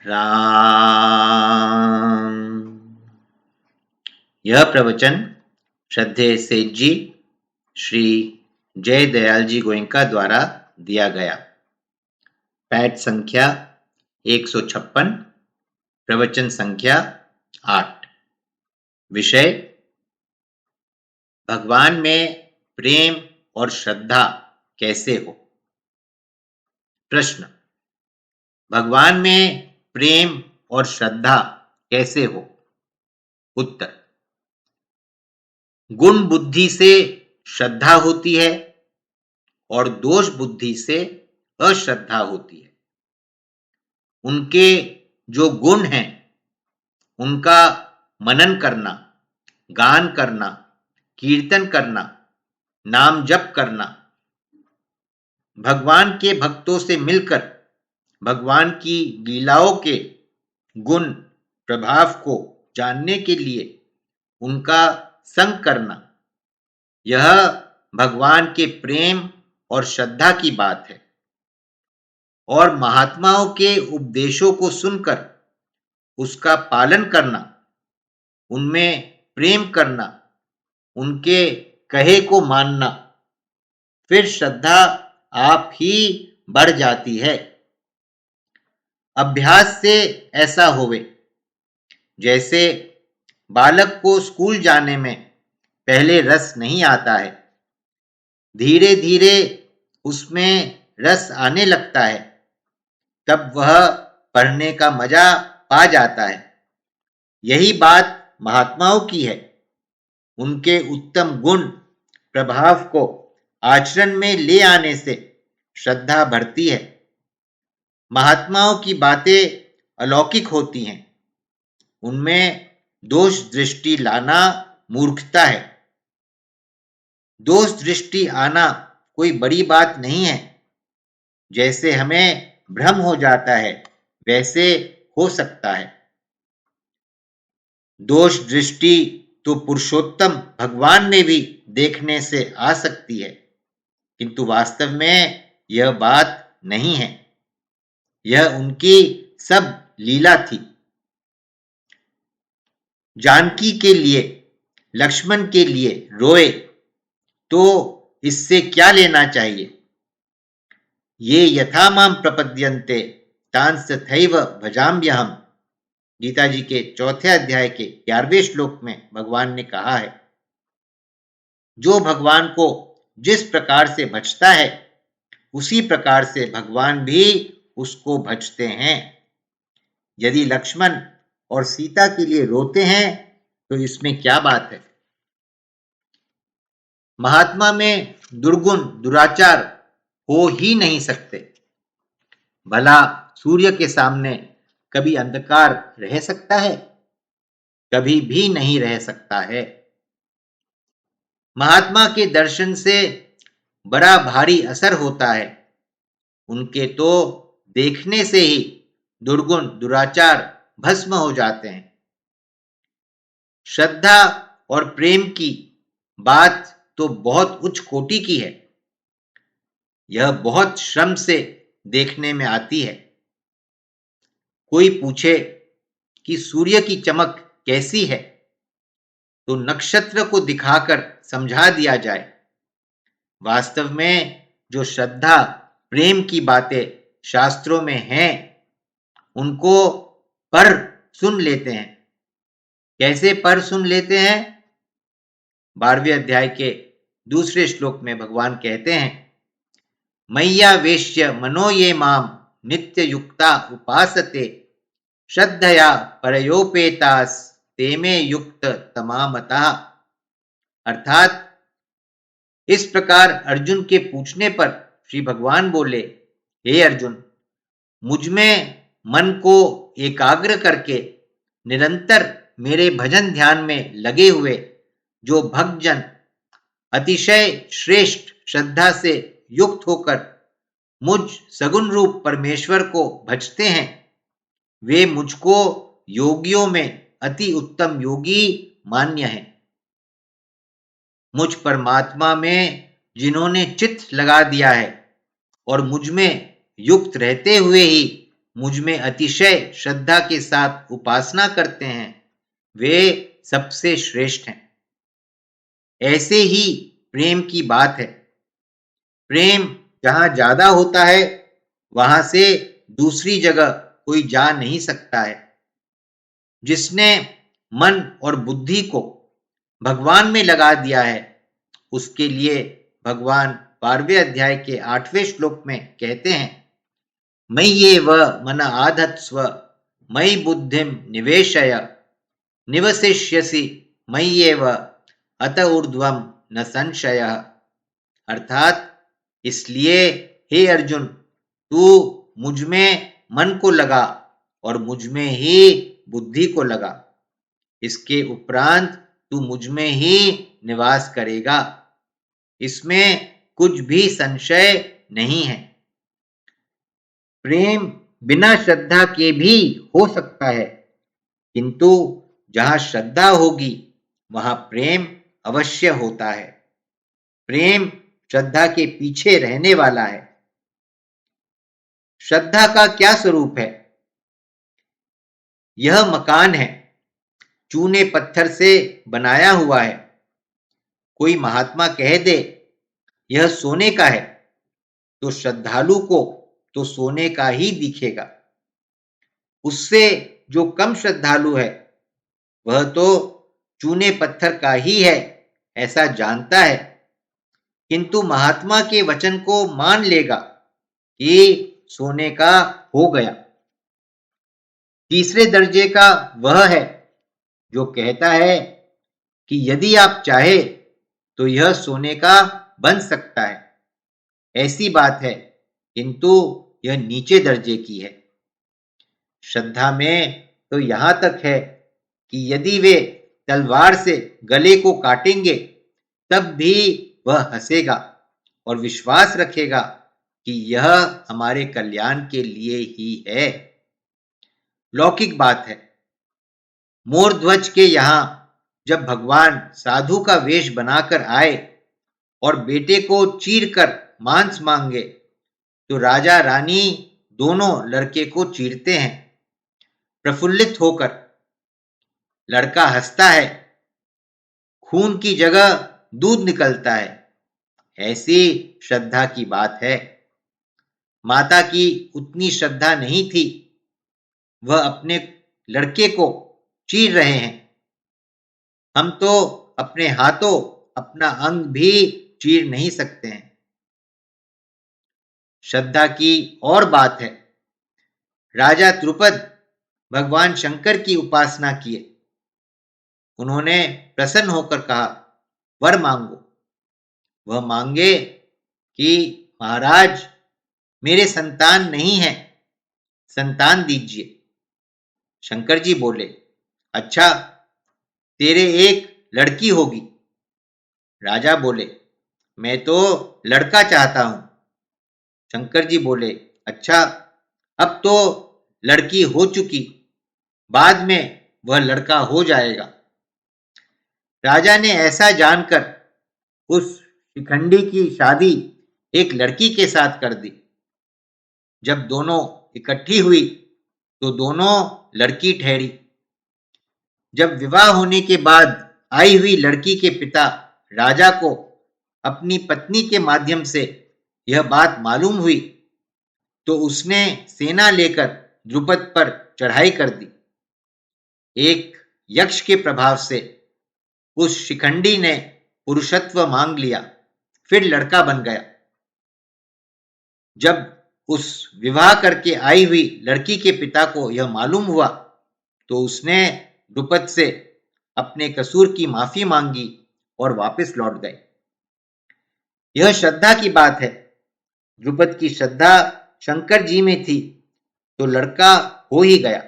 राम। यह प्रवचन श्रद्धेय सेठ जी श्री जय दयाल जी गोयनका द्वारा दिया गया। पैट संख्या 156, प्रवचन संख्या 8। विषय: भगवान में प्रेम और श्रद्धा कैसे हो। प्रश्न: भगवान में प्रेम और श्रद्धा कैसे हो। उत्तर: गुण बुद्धि से श्रद्धा होती है और दोष बुद्धि से अश्रद्धा होती है। उनके जो गुण हैं उनका मनन करना, गान करना, कीर्तन करना, नाम जप करना, भगवान के भक्तों से मिलकर भगवान की लीलाओं के गुण प्रभाव को जानने के लिए उनका संग करना, यह भगवान के प्रेम और श्रद्धा की बात है। और महात्माओं के उपदेशों को सुनकर उसका पालन करना, उनमें प्रेम करना, उनके कहे को मानना, फिर श्रद्धा आप ही बढ़ जाती है। अभ्यास से ऐसा होवे। जैसे बालक को स्कूल जाने में पहले रस नहीं आता है, धीरे धीरे उसमें रस आने लगता है, तब वह पढ़ने का मजा पा जाता है। यही बात महात्माओं की है। उनके उत्तम गुण प्रभाव को आचरण में ले आने से श्रद्धा बढ़ती है। महात्माओं की बातें अलौकिक होती हैं। उनमें दोष दृष्टि लाना मूर्खता है। दोष दृष्टि आना कोई बड़ी बात नहीं है। जैसे हमें भ्रम हो जाता है वैसे हो सकता है। दोष दृष्टि तो पुरुषोत्तम भगवान में भी देखने से आ सकती है, किंतु वास्तव में यह बात नहीं है। यह उनकी सब लीला थी। जानकी के लिए, लक्ष्मण के लिए रोए तो इससे क्या लेना चाहिए। ये यथा माम प्रपद्यन्ते तांस तथैव भजाम्यहम्। गीता जी के 4 अध्याय के 11वें श्लोक में भगवान ने कहा है, जो भगवान को जिस प्रकार से भजता है उसी प्रकार से भगवान भी उसको भजते हैं। यदि लक्ष्मण और सीता के लिए रोते हैं तो इसमें क्या बात है। महात्मा में दुर्गुण दुराचार हो ही नहीं सकते। भला सूर्य के सामने कभी अंधकार रह सकता है? कभी भी नहीं रह सकता है। महात्मा के दर्शन से बड़ा भारी असर होता है। उनके तो देखने से ही दुर्गुण दुराचार भस्म हो जाते हैं। श्रद्धा और प्रेम की बात तो बहुत उच्च कोटि की है। यह बहुत श्रम से देखने में आती है। कोई पूछे कि सूर्य की चमक कैसी है तो नक्षत्र को दिखाकर समझा दिया जाए। वास्तव में जो श्रद्धा प्रेम की बातें शास्त्रों में हैं उनको पर सुन लेते हैं। कैसे पर सुन लेते हैं? 12वें अध्याय के 2 श्लोक में भगवान कहते हैं, मय्या वेश्य मनो ये माम नित्य युक्ता उपासते श्रद्धया परयोपेतास ते में युक्त तमामता। अर्थात इस प्रकार अर्जुन के पूछने पर श्री भगवान बोले, हे अर्जुन, मुझ में मन को एकाग्र करके निरंतर मेरे भजन ध्यान में लगे हुए जो भक्तजन अतिशय श्रेष्ठ श्रद्धा से युक्त होकर मुझ सगुण रूप परमेश्वर को भजते हैं, वे मुझको योगियों में अति उत्तम योगी मान्य हैं। मुझ परमात्मा में जिन्होंने चित्त लगा दिया है और मुझ में युक्त रहते हुए ही मुझ में अतिशय श्रद्धा के साथ उपासना करते हैं वे सबसे श्रेष्ठ हैं। ऐसे ही प्रेम की बात है। प्रेम जहां ज्यादा होता है वहां से दूसरी जगह कोई जा नहीं सकता है। जिसने मन और बुद्धि को भगवान में लगा दिया है उसके लिए भगवान 12वें अध्याय के 8वें श्लोक में कहते हैं, मय्येव मन आधत्स्व मयि बुद्धिम निवेशय निवसिष्यसि मय्येव अत ऊर्ध्वम न संशयः। अर्थात इसलिए हे अर्जुन, तू मुझ में मन को लगा और मुझ में ही बुद्धि को लगा। इसके उपरांत तू मुझ में ही निवास करेगा। इसमें कुछ भी संशय नहीं है। प्रेम बिना श्रद्धा के भी हो सकता है, किंतु जहां श्रद्धा होगी वहां प्रेम अवश्य होता है। प्रेम श्रद्धा के पीछे रहने वाला है। श्रद्धा का क्या स्वरूप है? यह मकान है, चूने पत्थर से बनाया हुआ है। कोई महात्मा कह दे यह सोने का है तो श्रद्धालु को तो सोने का ही दिखेगा। उससे जो कम श्रद्धालु है वह तो चूने पत्थर का ही है ऐसा जानता है, किंतु महात्मा के वचन को मान लेगा कि सोने का हो गया। तीसरे दर्जे का वह है जो कहता है कि यदि आप चाहे तो यह सोने का बन सकता है। ऐसी बात है, किंतु यह नीचे दर्जे की है। श्रद्धा में तो यहां तक है कि यदि वे तलवार से गले को काटेंगे तब भी वह हंसेगा और विश्वास रखेगा कि यह हमारे कल्याण के लिए ही है। लौकिक बात है। मोरध्वज के यहां जब भगवान साधु का वेश बनाकर आए और बेटे को चीर कर मांस मांगे तो राजा रानी दोनों लड़के को चीरते हैं प्रफुल्लित होकर। लड़का हंसता है, खून की जगह दूध निकलता है। ऐसी श्रद्धा की बात है। माता की उतनी श्रद्धा नहीं थी, वह अपने लड़के को चीर रहे हैं। हम तो अपने हाथों अपना अंग भी चीर नहीं सकते हैं। श्रद्धा की और बात है। राजा द्रुपद भगवान शंकर की उपासना किए। उन्होंने प्रसन्न होकर कहा, वर मांगो। वह मांगे कि महाराज मेरे संतान नहीं है, संतान दीजिए। शंकर जी बोले, अच्छा तेरे एक लड़की होगी। राजा बोले, मैं तो लड़का चाहता हूं। शंकर जी बोले, अच्छा अब तो लड़की हो चुकी, बाद में वह लड़का हो जाएगा। राजा ने ऐसा जानकर उस शिखंडी की शादी एक लड़की के साथ कर दी। जब दोनों इकट्ठी हुई तो दोनों लड़की ठहरी। जब विवाह होने के बाद आई हुई लड़की के पिता राजा को अपनी पत्नी के माध्यम से यह बात मालूम हुई तो उसने सेना लेकर द्रुपद पर चढ़ाई कर दी। एक यक्ष के प्रभाव से उस शिखंडी ने पुरुषत्व मांग लिया, फिर लड़का बन गया। जब उस विवाह करके आई हुई लड़की के पिता को यह मालूम हुआ तो उसने द्रुपद से अपने कसूर की माफी मांगी और वापस लौट गए। यह श्रद्धा की बात है। द्रुपद की श्रद्धा शंकर जी में थी तो लड़का हो ही गया।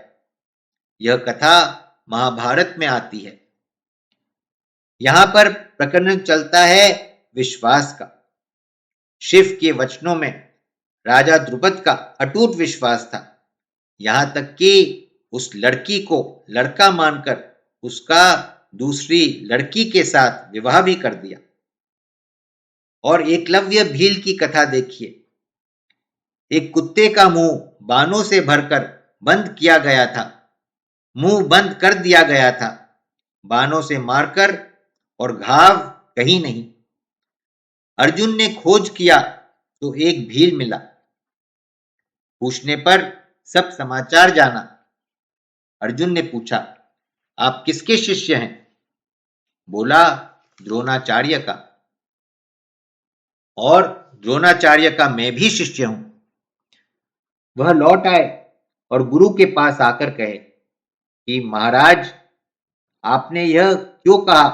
यह कथा महाभारत में आती है। यहां पर प्रकरण चलता है विश्वास का। शिव के वचनों में राजा द्रुपद का अटूट विश्वास था, यहां तक कि उस लड़की को लड़का मानकर उसका दूसरी लड़की के साथ विवाह भी कर दिया। और एकलव्य भील की कथा देखिए। एक कुत्ते का मुंह बानों से भरकर बंद किया गया था। मुंह बंद कर दिया गया था, बानों से मारकर, और घाव कहीं नहीं। अर्जुन ने खोज किया तो एक भील मिला। पूछने पर सब समाचार जाना। अर्जुन ने पूछा, आप किसके शिष्य हैं? बोला, द्रोणाचार्य का। और द्रोणाचार्य का मैं भी शिष्य हूं। वह लौट आए और गुरु के पास आकर कहे कि महाराज, आपने यह क्यों कहा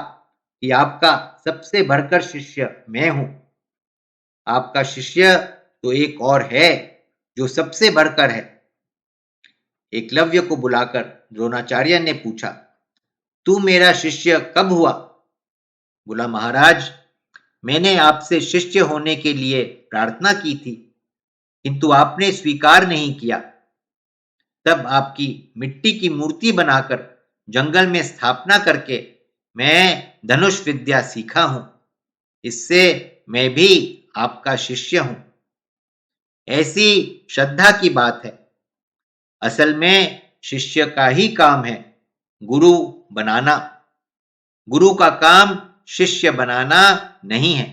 कि आपका सबसे बढ़कर शिष्य मैं हूं? आपका शिष्य तो एक और है जो सबसे बढ़कर है। एकलव्य को बुलाकर द्रोणाचार्य ने पूछा, तू मेरा शिष्य कब हुआ? बोला, महाराज, मैंने आपसे शिष्य होने के लिए प्रार्थना की थी, किंतु आपने स्वीकार नहीं किया। तब आपकी मिट्टी की मूर्ति बनाकर जंगल में स्थापना करके मैं धनुष विद्या सीखा हूं। इससे मैं भी आपका शिष्य हूं। ऐसी श्रद्धा की बात है। असल में शिष्य का ही काम है गुरु बनाना। गुरु का काम शिष्य बनाना नहीं है।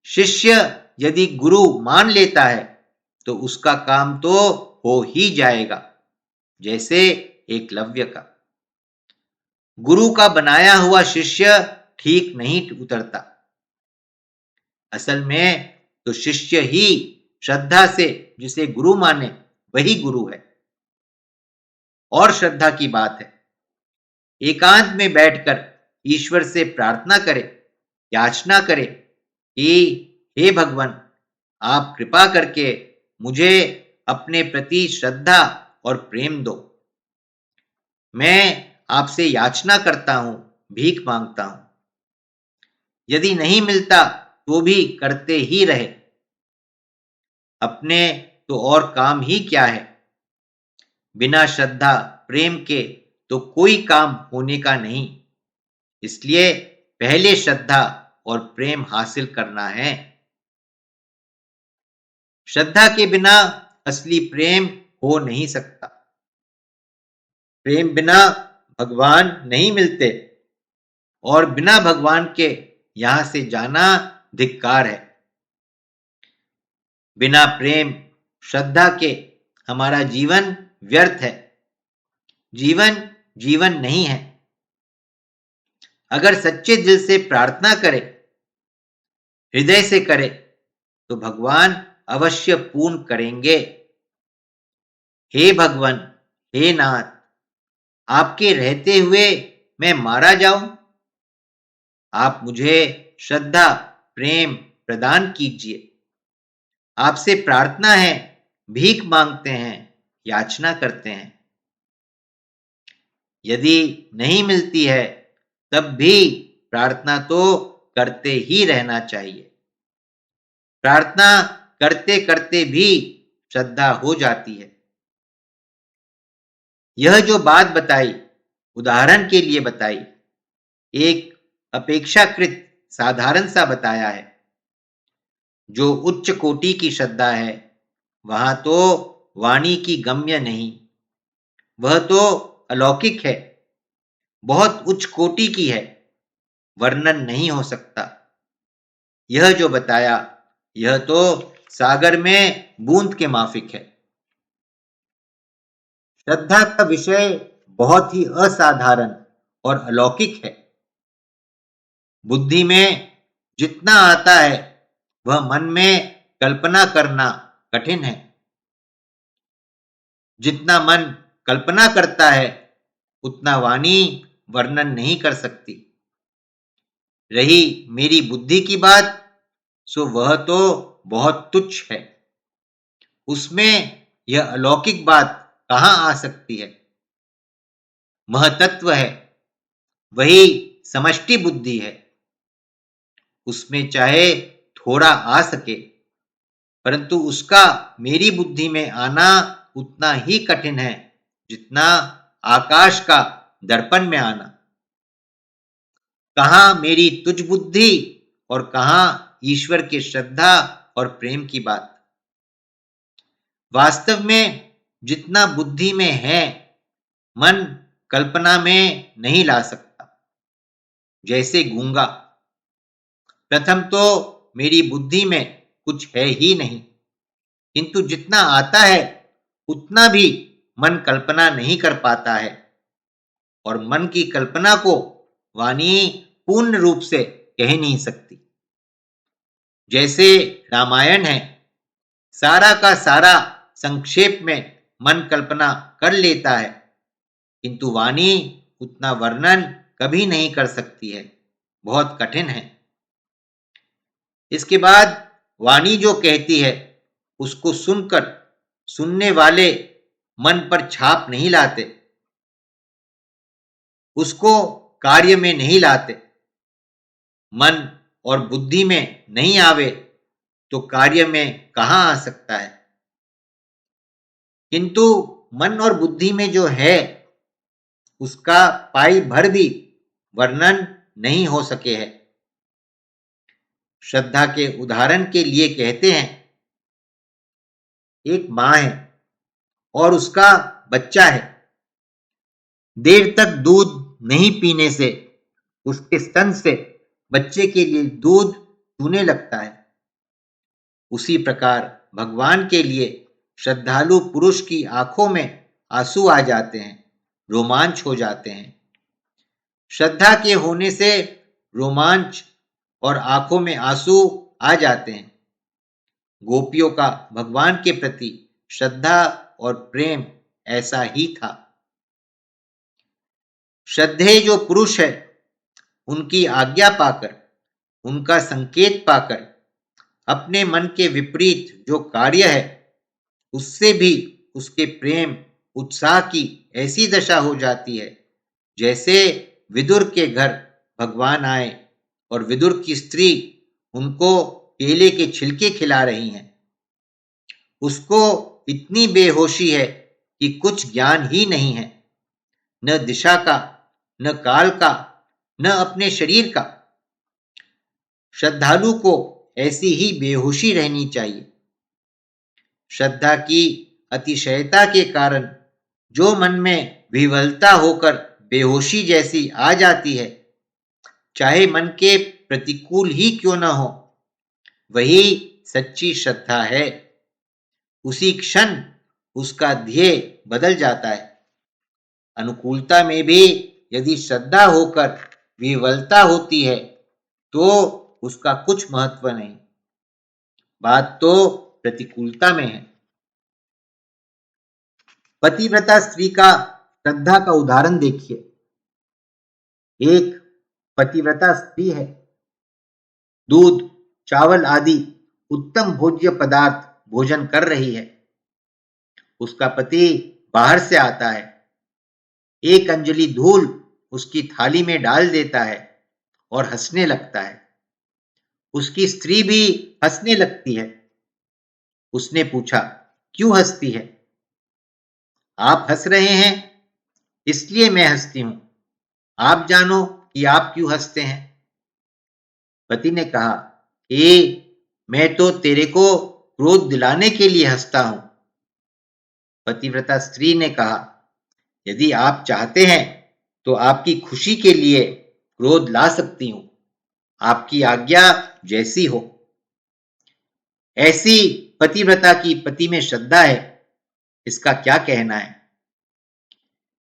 शिष्य यदि गुरु मान लेता है तो उसका काम तो हो ही जाएगा, जैसे एकलव्य का। गुरु का बनाया हुआ शिष्य ठीक नहीं उतरता। असल में तो शिष्य ही श्रद्धा से जिसे गुरु माने वही गुरु है। और श्रद्धा की बात है, एकांत में बैठकर ईश्वर से प्रार्थना करे, याचना करे कि हे भगवान, आप कृपा करके मुझे अपने प्रति श्रद्धा और प्रेम दो। मैं आपसे याचना करता हूं, भीख मांगता हूं। यदि नहीं मिलता तो भी करते ही रहे। अपने तो और काम ही क्या है। बिना श्रद्धा प्रेम के तो कोई काम होने का नहीं। इसलिए पहले श्रद्धा और प्रेम हासिल करना है। श्रद्धा के बिना असली प्रेम हो नहीं सकता। प्रेम बिना भगवान नहीं मिलते, और बिना भगवान के यहां से जाना धिक्कार है। बिना प्रेम श्रद्धा के हमारा जीवन व्यर्थ है। जीवन जीवन नहीं है। अगर सच्चे दिल से प्रार्थना करे, हृदय से करे, तो भगवान अवश्य पूर्ण करेंगे। हे भगवान, हे नाथ, आपके रहते हुए मैं मारा जाऊं? आप मुझे श्रद्धा प्रेम प्रदान कीजिए। आपसे प्रार्थना है, भीख मांगते हैं, याचना करते हैं। यदि नहीं मिलती है तब भी प्रार्थना तो करते ही रहना चाहिए। प्रार्थना करते करते भी श्रद्धा हो जाती है। यह जो बात बताई, उदाहरण के लिए बताई, एक अपेक्षाकृत साधारण सा बताया है। जो उच्च कोटि की श्रद्धा है, वहां तो वाणी की गम्य नहीं। वह तो अलौकिक है, बहुत उच्च कोटि की है, वर्णन नहीं हो सकता। यह जो बताया, यह तो सागर में बूंद के माफिक है। श्रद्धा का विषय बहुत ही असाधारण और अलौकिक है। बुद्धि में जितना आता है वह मन में कल्पना करना कठिन है। जितना मन कल्पना करता है उतना वाणी वर्णन नहीं कर सकती। रही मेरी बुद्धि की बात, सो वह तो बहुत तुच्छ है। उसमें यह अलौकिक बात कहां आ सकती है। महतत्व है, वही समष्टि बुद्धि है। उसमें चाहे थोड़ा आ सके, परंतु उसका मेरी बुद्धि में आना उतना ही कठिन है जितना आकाश का दर्पण में आना। कहां मेरी तुझ बुद्धि और कहां ईश्वर के श्रद्धा और प्रेम की बात। वास्तव में जितना बुद्धि में है, मन कल्पना में नहीं ला सकता। जैसे गूंगा, प्रथम तो मेरी बुद्धि में कुछ है ही नहीं, किंतु जितना आता है उतना भी मन कल्पना नहीं कर पाता है, और मन की कल्पना को वाणी पूर्ण रूप से कह नहीं सकती। जैसे रामायण है, सारा का सारा संक्षेप में मन कल्पना कर लेता है, किंतु वाणी उतना वर्णन कभी नहीं कर सकती है, बहुत कठिन है। इसके बाद वाणी जो कहती है उसको सुनकर सुनने वाले मन पर छाप नहीं लाते, उसको कार्य में नहीं लाते। मन और बुद्धि में नहीं आवे तो कार्य में कहां आ सकता है। किंतु मन और बुद्धि में जो है उसका पाई भर भी वर्णन नहीं हो सके है। श्रद्धा के उदाहरण के लिए कहते हैं, एक मां है और उसका बच्चा है। देर तक दूध नहीं पीने से उसके स्तन से बच्चे के लिए दूध चूने लगता है। उसी प्रकार भगवान के लिए श्रद्धालु पुरुष की आंखों में आंसू आ जाते हैं, रोमांच हो जाते हैं। श्रद्धा के होने से रोमांच और आंखों में आंसू आ जाते हैं। गोपियों का भगवान के प्रति श्रद्धा और प्रेम ऐसा ही था। श्रद्धेय जो पुरुष है, उनकी आज्ञा पाकर, उनका संकेत पाकर अपने मन के विपरीत जो कार्य है उससे भी उसके प्रेम उत्साह की ऐसी दशा हो जाती है जैसे विदुर के घर भगवान आए और विदुर की स्त्री उनको केले के छिलके खिला रही हैं। उसको इतनी बेहोशी है कि कुछ ज्ञान ही नहीं है, न दिशा का, न काल का, न अपने शरीर का। श्रद्धालु को ऐसी ही बेहोशी रहनी चाहिए। श्रद्धा की अतिशयता के कारण जो मन में विह्वलता होकर बेहोशी जैसी आ जाती है, चाहे मन के प्रतिकूल ही क्यों न हो, वही सच्ची श्रद्धा है। उसी क्षण उसका ध्येय बदल जाता है। अनुकूलता में भी यदि श्रद्धा होकर विह्वलता होती है तो उसका कुछ महत्व नहीं। बात तो प्रतिकूलता में है। पतिव्रता स्त्री का श्रद्धा का उदाहरण देखिए। एक पतिव्रता स्त्री है, दूध, चावल आदि उत्तम भोज्य पदार्थ भोजन कर रही है। उसका पति बाहर से आता है, एक अंजलि धूल उसकी थाली में डाल देता है और हंसने लगता है। उसकी स्त्री भी हंसने लगती है। उसने पूछा, क्यों हंसती है? आप हंस रहे हैं इसलिए मैं हंसती हूं, आप जानो कि आप क्यों हंसते हैं। पति ने कहा, मैं तो तेरे को क्रोध दिलाने के लिए हंसता हूं। पतिव्रता स्त्री ने कहा, यदि आप चाहते हैं तो आपकी खुशी के लिए क्रोध ला सकती हूं, आपकी आज्ञा जैसी हो। ऐसी पतिव्रता की पति में श्रद्धा है, इसका क्या कहना है।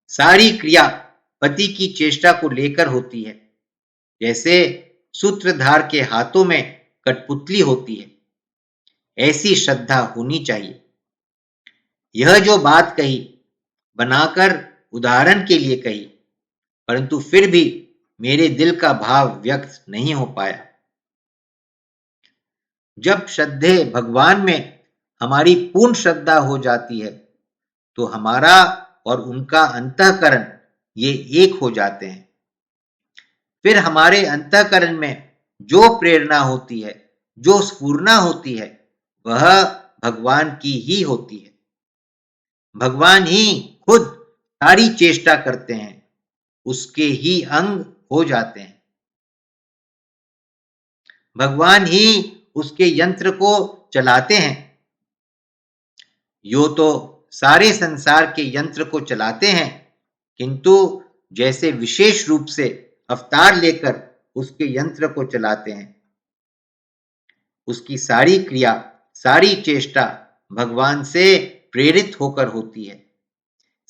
सारी क्रिया पति की चेष्टा को लेकर होती है, जैसे सूत्रधार के हाथों में कठपुतली होती है। ऐसी श्रद्धा होनी चाहिए। यह जो बात कही बनाकर उदाहरण के लिए कही, परंतु फिर भी मेरे दिल का भाव व्यक्त नहीं हो पाया। जब श्रद्धेय भगवान में हमारी पूर्ण श्रद्धा हो जाती है तो हमारा और उनका अंतःकरण ये एक हो जाते हैं। फिर हमारे अंतःकरण में जो प्रेरणा होती है, जो स्फूर्णा होती है, वह भगवान की ही होती है। भगवान ही खुद सारी चेष्टा करते हैं, उसके ही अंग हो जाते हैं। भगवान ही उसके यंत्र को चलाते हैं। यो तो सारे संसार के यंत्र को चलाते हैं, किंतु जैसे विशेष रूप से अवतार लेकर उसके यंत्र को चलाते हैं। उसकी सारी क्रिया, सारी चेष्टा भगवान से प्रेरित होकर होती है।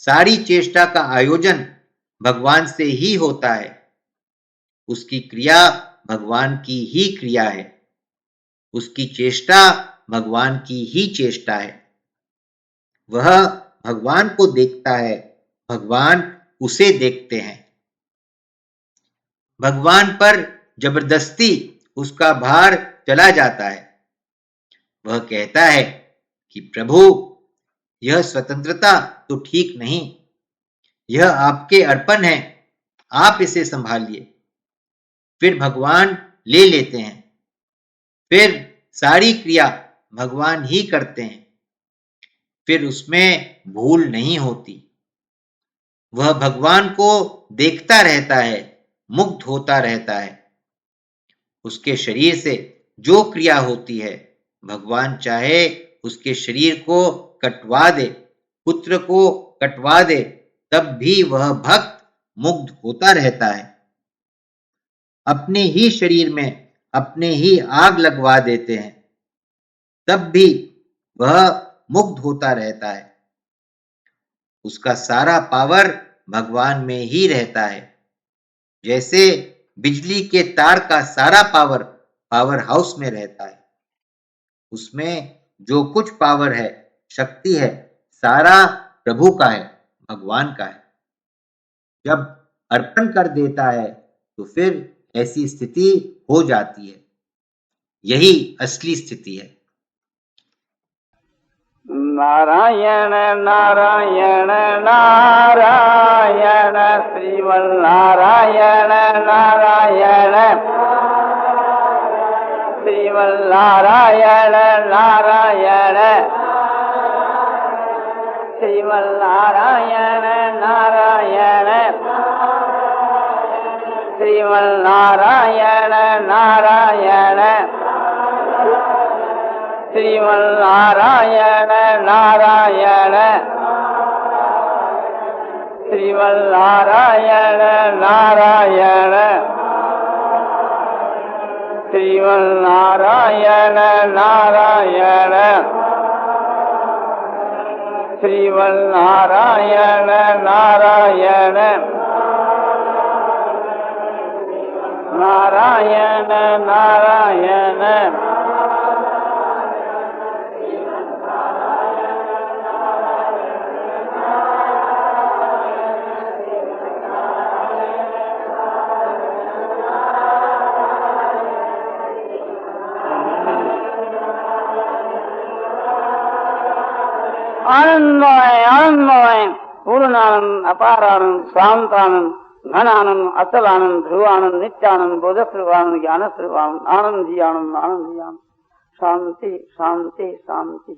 सारी चेष्टा का आयोजन भगवान से ही होता है। उसकी क्रिया भगवान की ही क्रिया है। उसकी चेष्टा भगवान की ही चेष्टा है। वह भगवान को देखता है, भगवान उसे देखते हैं। भगवान पर जबरदस्ती उसका भार चला जाता है। वह कहता है कि प्रभु, यह स्वतंत्रता तो ठीक नहीं, यह आपके अर्पण है, आप इसे संभालिए। फिर भगवान ले लेते हैं। फिर सारी क्रिया भगवान ही करते हैं। फिर उसमें भूल नहीं होती। वह भगवान को देखता रहता है, मुग्ध होता रहता है। उसके शरीर से जो क्रिया होती है, भगवान चाहे उसके शरीर को कटवा दे, पुत्र को कटवा दे, तब भी वह भक्त मुग्ध होता रहता है। अपने ही शरीर में अपने ही आग लगवा देते हैं, तब भी वह मुग्ध होता रहता है। उसका सारा पावर भगवान में ही रहता है। जैसे बिजली के तार का सारा पावर पावर हाउस में रहता है। उसमें जो कुछ पावर है, शक्ति है, सारा प्रभु का है, भगवान का है। जब अर्पण कर देता है तो फिर ऐसी स्थिति हो जाती है। यही असली स्थिति है। नारायण नारायण नारायण श्रीमन्नारायण नारायण श्रीमन्नारायण नारायण श्रीमन्नारायण नारायण श्रीमन्नारायण नारायण श्रीमन्नारायण नारायण श्रीमन्नारायण नारायण श्रीमन्नारायण नारायण श्रीमन्नारायण नारायण नारायण नारायण आनंदमय आनंदमय पूर्णानंद अपारानंद शांतानंद घनानंद अचलानंद ध्रुवानंद नित्यानंद बोधस्वरूपानंद ज्ञान स्वरूपानंद आनंद जी आनंद शांति शांति शांति।